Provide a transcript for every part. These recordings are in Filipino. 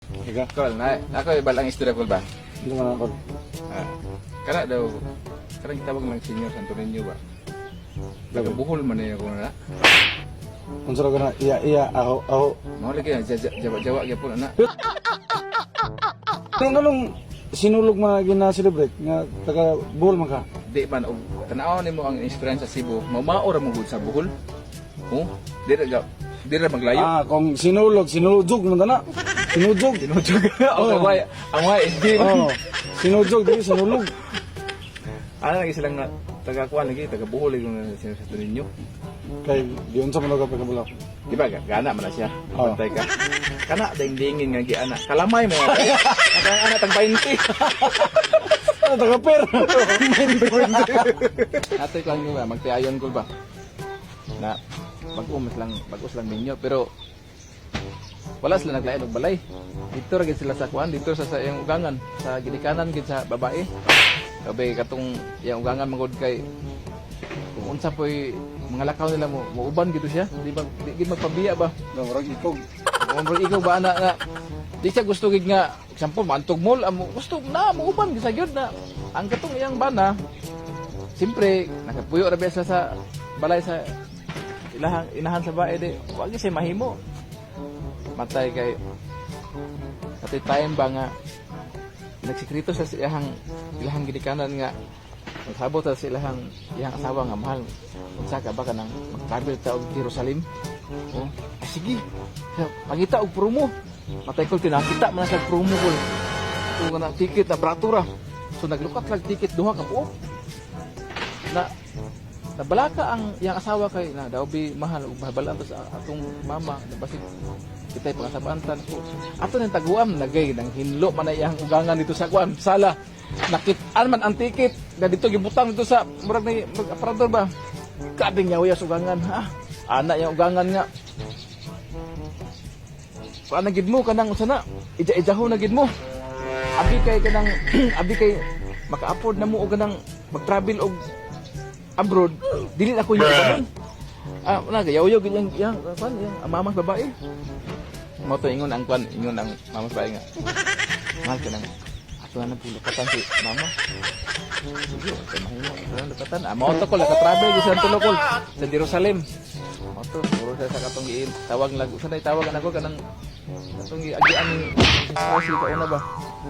Ika? Kol, na ako ibalang istorya kol ba? Hindi man ako. Ah, kana daw karang tawag ng senior Santo Niño ba? Daga buhol man niya ko na. Unsa ka na iya aho. Mao lagi jawa gyapon ana. Nung sinulog mga gina-celebrate nga taga Bohol man ka. Di man og tanaw nimo ang experience sa Cebu, mao ra mo gud sa buhol. Oh, di ra maglayo. Ah, kung sinulog man na. Sinujog. Sinujog. Oh, ang way hindi. Oh. Sinujog dili sinulog. Ano lagi silang taga kuan lagi taga buhol lagi na senior Santo Niño. Kay di unsa man ka pagkabulaw. Di ba gana man na siya. Oh. Pantay ka. Kana dingdingin nga gi ana. Kalamay mo. Ang ana tag 20. Ah, taga per. Ate ko lang ba magtiayon ko ba. Na bagos lang ninyo pero wala sila naglain og balay. Dito ra gid sila sa kuan, dito sa iyang ugangan, sa gidikanan gid sa babae. Sabi katong iyang ugangan magod kay kung unsa poy mga lakaw nila mo uban gito siya, di ba di gid magpabiya ba? Murag ikog. Umro ikaw ba ana nga di siya gusto gid nga example mantog mall amo gusto na mo uban gid sa gyud na ang katong iyang bana simpre nakapuyo ra biya sa balay sa inahan sa bae di wag siya mahimo matay kay at time ba nga nagsikrito sa ilahang gidikanan nga magsabot sa ilahang iyang asawa nga mahal unsa ka ba kanang mag-travel ta og Jerusalem oh sige pangita og promo matay ko kinakita man sa promo ko ug na ticket na bratura so naglukat lag ticket duha ka po na nabalaka ang iyang asawa kay na daw bi mahal ug bahala sa atong mama na basig kitay pangasabantan ko ato nang taguam nagay nang hinlo man iyang ugangan dito sa kuan sala nakit-an man ang ticket nga dito gibutang dito sa murag ni aparador ba kabing yaw sa ugangan ha ana yung ugangan nga paano gid mo kanang usa na ija-ijaho na gid mo abi kay kanang abi kay maka-afford na mo og kanang mag-travel og abroad dili ako yung kanon nagayaw-yaw gid yang kwan yang mamang babae mo to ingon ang kwan ingon ang mamang babae nga mahal ka nang ato na pulukatan si mama sige kay mahimo ato lukatan mo to ko naka-travel gid sa tulokol sa Jerusalem mo to puro sa katong giin tawag lag sanay tawagan ako kanang katong giagian ni si kauna ba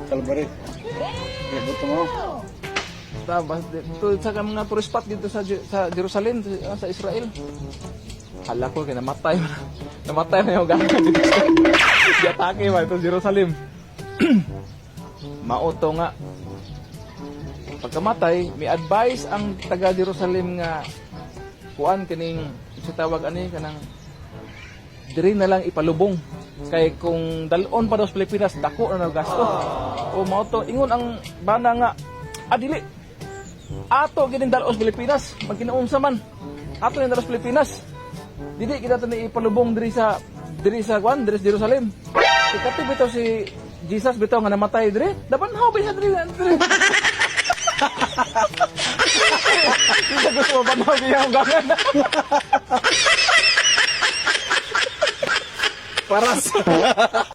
Calvary. Buto mo. Tapos dito sa mga tourist spot dito sa Jerusalem sa Israel. Hala ko kay namatay na yung gangan dito. Giatake ba ito Jerusalem. Mauto nga pagkamatay may advice ang taga Jerusalem nga kuan kining si tawag ani kanang diri na lang ipalubong kay kung dalon pa daw sa Pilipinas dako na gasto. O mauto ingon ang bana nga dili ato ginin dalos Pilipinas magkinaunsa man ato ni dalos Pilipinas dili kita tani ipalubong diri sa Jerusalem ikati bitaw si Jesus bitaw nga namatay diri dapan how ba diri Hindi gusto mo ba nabiyang gangan paras